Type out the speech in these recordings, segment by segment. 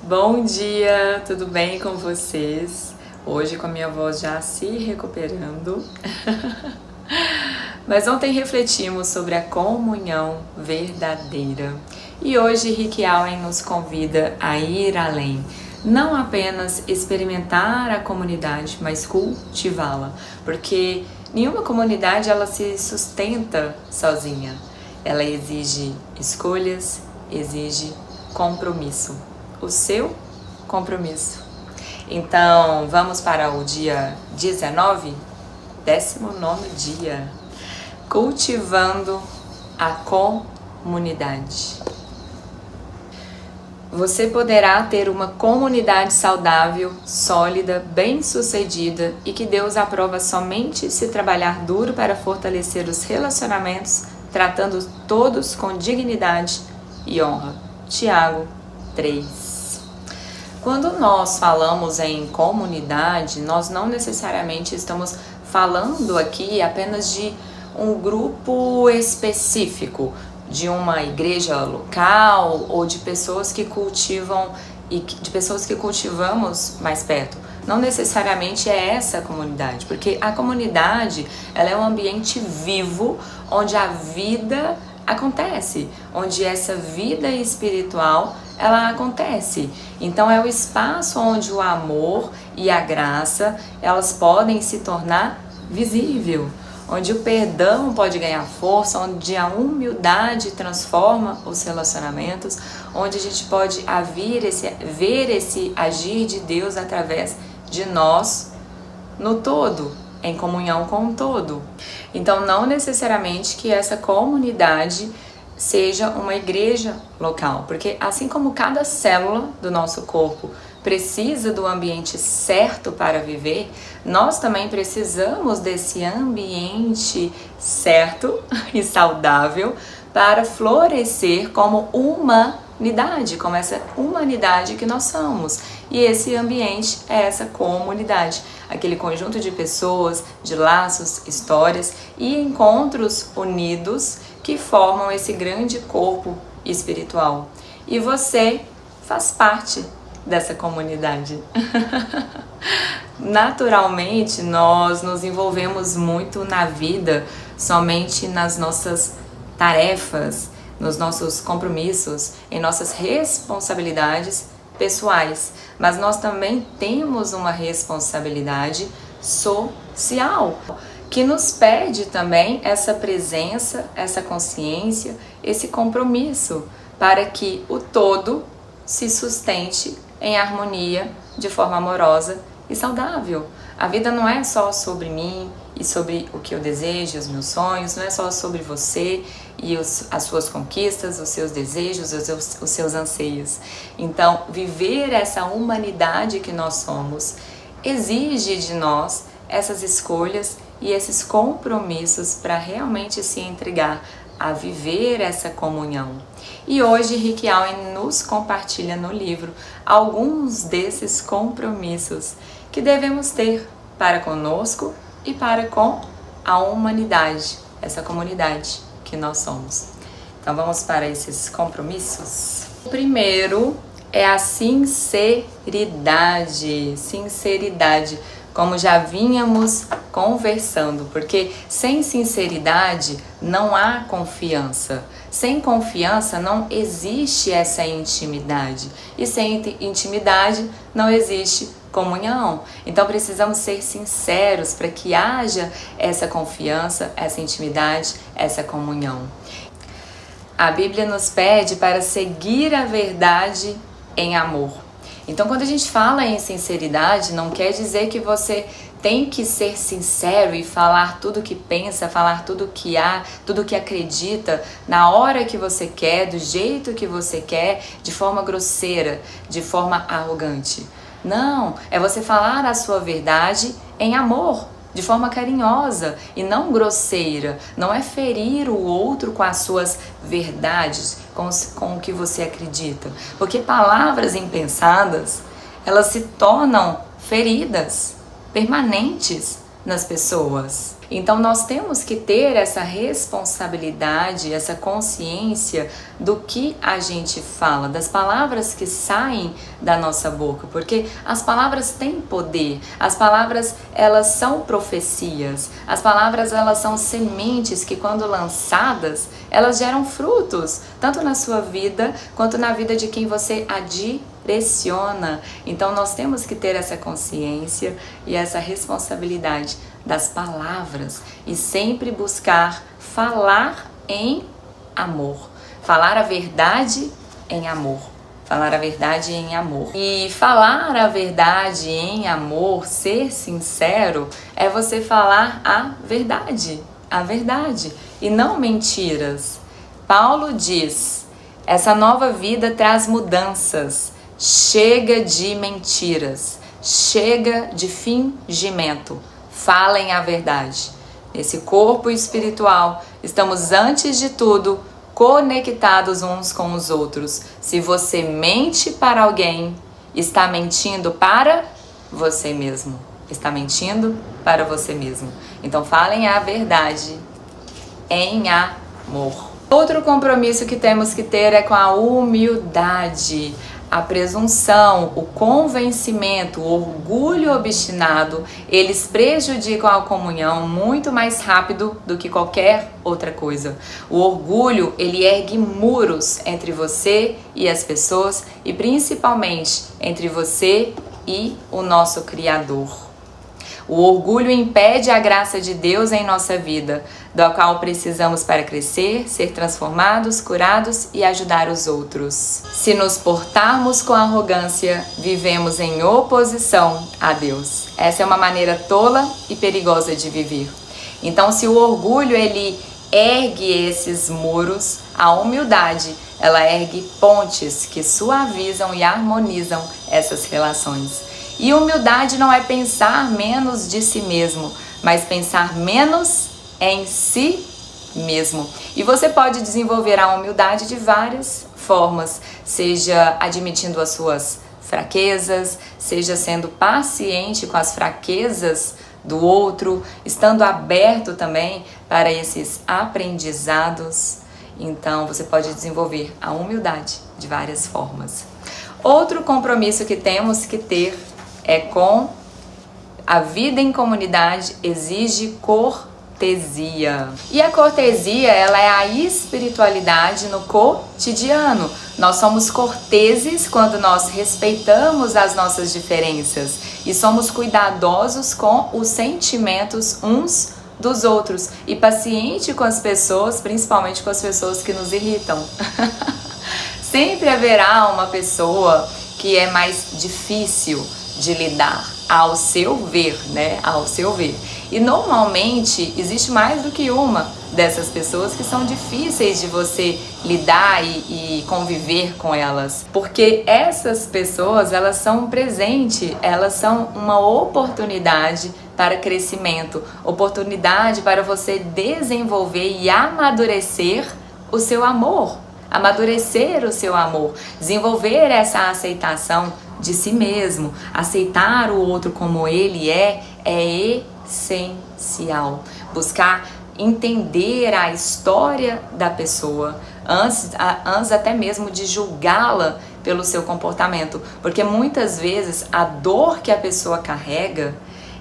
Bom dia, tudo bem com vocês? Hoje com a minha voz já se recuperando. Mas ontem refletimos sobre a comunhão verdadeira. E hoje Rick Allen nos convida a ir além. Não apenas experimentar a comunidade, mas cultivá-la. Porque nenhuma comunidade ela se sustenta sozinha. Ela exige escolhas, exige compromisso. O seu compromisso. Então, vamos para o dia 19, 19º dia, cultivando a comunidade. Você poderá ter uma comunidade saudável, sólida, bem-sucedida e que Deus aprova somente se trabalhar duro para fortalecer os relacionamentos, tratando todos com dignidade e honra. Tiago 3. Quando nós falamos em comunidade, nós não necessariamente estamos falando aqui apenas de um grupo específico, de uma igreja local ou de pessoas que cultivam e de pessoas que cultivamos mais perto. Não necessariamente é essa a comunidade, porque a comunidade ela é um ambiente vivo onde a vida acontece, onde essa vida espiritual ela acontece. Então é o espaço onde o amor e a graça elas podem se tornar visível, onde o perdão pode ganhar força, onde a humildade transforma os relacionamentos, onde a gente pode ver esse agir de Deus através de nós no todo, em comunhão com o todo. Então não necessariamente que essa comunidade seja uma igreja local, porque assim como cada célula do nosso corpo precisa do ambiente certo para viver, nós também precisamos desse ambiente certo e saudável para florescer como humanidade, como essa humanidade que nós somos. E esse ambiente é essa comunidade, aquele conjunto de pessoas, de laços, histórias e encontros unidos que formam esse grande corpo espiritual. E você faz parte dessa comunidade. Naturalmente, nós nos envolvemos muito na vida somente nas nossas tarefas, nos nossos compromissos, em nossas responsabilidades pessoais, mas nós também temos uma responsabilidade social, que nos pede também essa presença, essa consciência, esse compromisso, para que o todo se sustente em harmonia, de forma amorosa e saudável. A vida não é só sobre mim e sobre o que eu desejo, os meus sonhos, não é só sobre você e as suas conquistas, os seus desejos, os seus anseios. Então, viver essa humanidade que nós somos exige de nós essas escolhas e esses compromissos para realmente se entregar a viver essa comunhão. E hoje Rick Allen nos compartilha no livro alguns desses compromissos que devemos ter para conosco e para com a humanidade, essa comunidade que nós somos. Então vamos para esses compromissos. O primeiro é a sinceridade. Sinceridade, como já vínhamos conversando, porque sem sinceridade não há confiança. Sem confiança não existe essa intimidade. E sem intimidade não existe comunhão. Então precisamos ser sinceros para que haja essa confiança, essa intimidade, essa comunhão. A Bíblia nos pede para seguir a verdade em amor. Então quando a gente fala em sinceridade, não quer dizer que você tem que ser sincero e falar tudo que pensa, falar tudo que há, tudo que acredita, na hora que você quer, do jeito que você quer, de forma grosseira, de forma arrogante. Não, é você falar a sua verdade em amor, de forma carinhosa e não grosseira. Não é ferir o outro com as suas verdades, com o que você acredita. Porque palavras impensadas, elas se tornam feridas permanentes nas pessoas. Então nós temos que ter essa responsabilidade, essa consciência do que a gente fala, das palavras que saem da nossa boca, porque as palavras têm poder, as palavras elas são profecias, as palavras elas são sementes que quando lançadas, elas geram frutos, tanto na sua vida quanto na vida de quem você direciona. Então nós temos que ter essa consciência e essa responsabilidade das palavras e sempre buscar falar em amor, falar a verdade em amor, falar a verdade em amor. E falar a verdade em amor, ser sincero, é você falar a verdade e não mentiras. Paulo diz: essa nova vida traz mudanças, chega de mentiras, chega de fingimento. Falem a verdade. Nesse corpo espiritual, estamos antes de tudo conectados uns com os outros. Se você mente para alguém, está mentindo para você mesmo. Está mentindo para você mesmo. Então falem a verdade em amor. Outro compromisso que temos que ter é com a humildade. A presunção, o convencimento, o orgulho obstinado, eles prejudicam a comunhão muito mais rápido do que qualquer outra coisa. O orgulho, ele ergue muros entre você e as pessoas e principalmente entre você e o nosso Criador. O orgulho impede a graça de Deus em nossa vida, da qual precisamos para crescer, ser transformados, curados e ajudar os outros. Se nos portarmos com arrogância, vivemos em oposição a Deus. Essa é uma maneira tola e perigosa de viver. Então, se o orgulho ele ergue esses muros, a humildade ela ergue pontes que suavizam e harmonizam essas relações. E humildade não é pensar menos de si mesmo, mas pensar menos em si mesmo. E você pode desenvolver a humildade de várias formas, seja admitindo as suas fraquezas, seja sendo paciente com as fraquezas do outro, estando aberto também para esses aprendizados. Então você pode desenvolver a humildade de várias formas. Outro compromisso que temos que ter é com a vida em comunidade, exige cortesia. E a cortesia, ela é a espiritualidade no cotidiano. Nós somos corteses quando nós respeitamos as nossas diferenças e somos cuidadosos com os sentimentos uns dos outros e paciente com as pessoas, principalmente com as pessoas que nos irritam. Sempre haverá uma pessoa que é mais difícil de lidar, ao seu ver, né? Ao seu ver. E normalmente existe mais do que uma dessas pessoas que são difíceis de você lidar e conviver com elas. Porque essas pessoas, elas são um presente, elas são uma oportunidade para crescimento, oportunidade para você desenvolver e amadurecer o seu amor. Amadurecer o seu amor, desenvolver essa aceitação de si mesmo, aceitar o outro como ele é essencial. Buscar entender a história da pessoa antes até mesmo de julgá-la pelo seu comportamento, porque muitas vezes a dor que a pessoa carrega,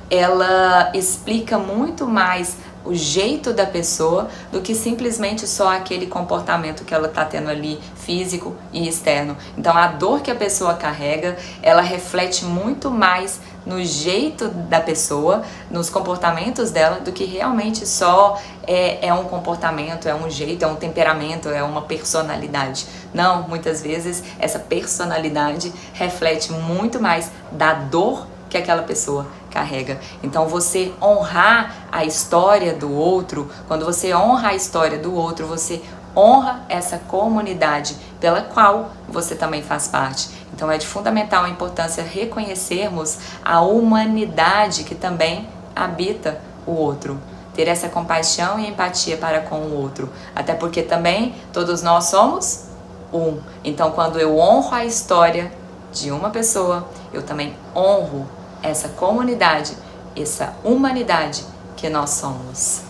ela explica muito mais o jeito da pessoa do que simplesmente só aquele comportamento que ela está tendo ali, físico e externo. Então a dor que a pessoa carrega, ela reflete muito mais no jeito da pessoa, nos comportamentos dela, do que realmente só é um comportamento, é um jeito, é um temperamento, é uma personalidade. Não, muitas vezes essa personalidade reflete muito mais da dor que aquela pessoa carrega. Então você honrar a história do outro, quando você honra a história do outro, você honra essa comunidade pela qual você também faz parte. Então é de fundamental importância reconhecermos a humanidade que também habita o outro. Ter essa compaixão e empatia para com o outro. Até porque também todos nós somos um. Então quando eu honro a história de uma pessoa, eu também honro essa comunidade, essa humanidade que nós somos.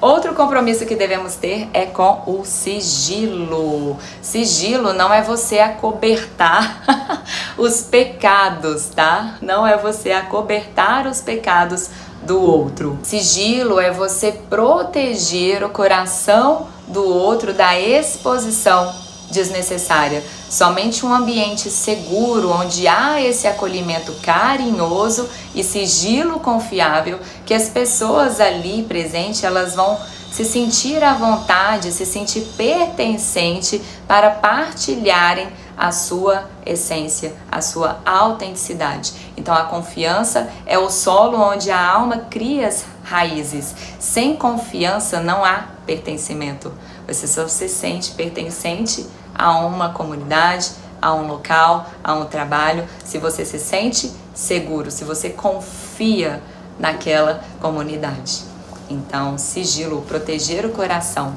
Outro compromisso que devemos ter é com o sigilo. Sigilo não é você acobertar os pecados, tá? Não é você acobertar os pecados do outro. Sigilo é você proteger o coração do outro da exposição desnecessária. Somente um ambiente seguro, onde há esse acolhimento carinhoso e sigilo confiável, que as pessoas ali presentes, elas vão se sentir à vontade, se sentir pertencente para partilharem a sua essência, a sua autenticidade. Então a confiança é o solo onde a alma cria as raízes. Sem confiança não há pertencimento. Você só se sente pertencente a uma comunidade, a um local, a um trabalho, se você se sente seguro, se você confia naquela comunidade. Então, sigilo, proteger o coração.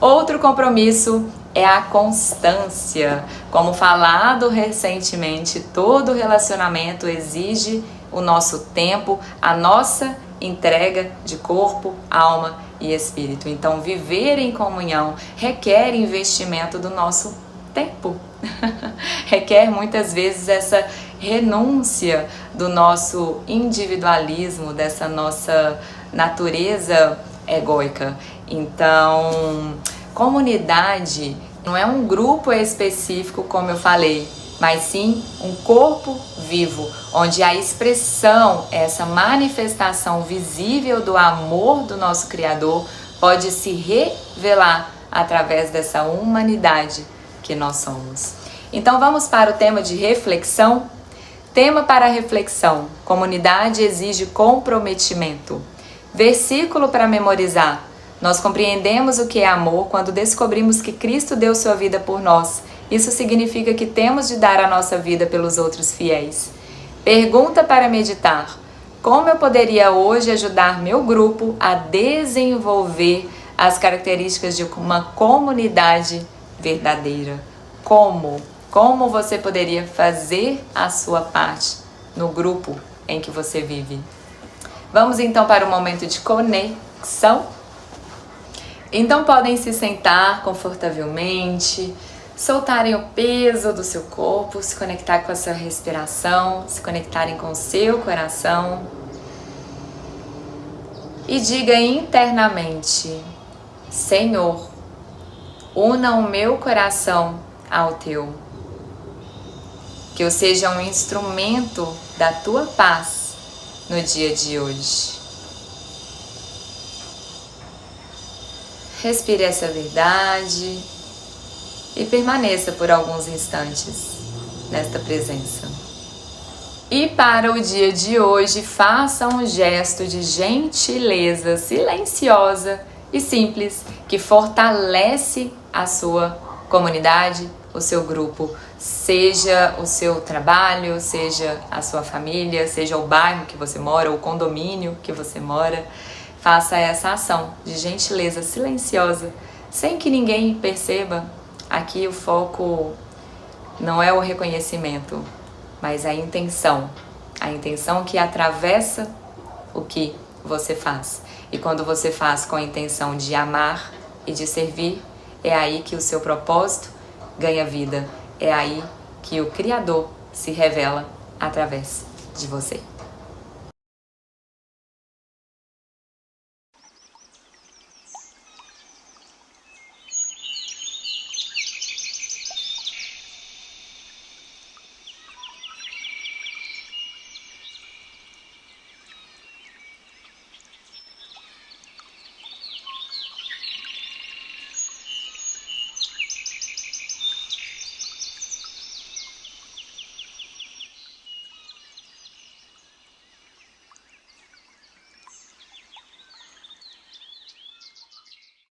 Outro compromisso é a constância. Como falado recentemente, todo relacionamento exige o nosso tempo, a nossa entrega de corpo, alma e espírito. Então, viver em comunhão requer investimento do nosso tempo. Requer muitas vezes essa renúncia do nosso individualismo, dessa nossa natureza egóica. Então, comunidade não é um grupo específico, como eu falei, mas sim um corpo vivo, onde a expressão, essa manifestação visível do amor do nosso Criador pode se revelar através dessa humanidade que nós somos. Então vamos para o tema de reflexão. Tema para reflexão: comunidade exige comprometimento. Versículo para memorizar: nós compreendemos o que é amor quando descobrimos que Cristo deu sua vida por nós. Isso significa que temos de dar a nossa vida pelos outros fiéis. Pergunta para meditar: como eu poderia hoje ajudar meu grupo a desenvolver as características de uma comunidade verdadeira? Como você poderia fazer a sua parte no grupo em que você vive? Vamos então para o momento de conexão. Então podem se sentar confortavelmente, soltarem o peso do seu corpo, se conectar com a sua respiração, se conectarem com o seu coração. E diga internamente: Senhor, una o meu coração ao teu. Que eu seja um instrumento da tua paz no dia de hoje. Respire essa verdade e permaneça por alguns instantes nesta presença. E para o dia de hoje, faça um gesto de gentileza silenciosa e simples que fortalece a sua comunidade, o seu grupo, seja o seu trabalho, seja a sua família, seja o bairro que você mora, o condomínio que você mora. Faça essa ação de gentileza silenciosa, sem que ninguém perceba. Aqui o foco não é o reconhecimento, mas a intenção que atravessa o que você faz. E quando você faz com a intenção de amar e de servir, é aí que o seu propósito ganha vida. É aí que o Criador se revela através de você.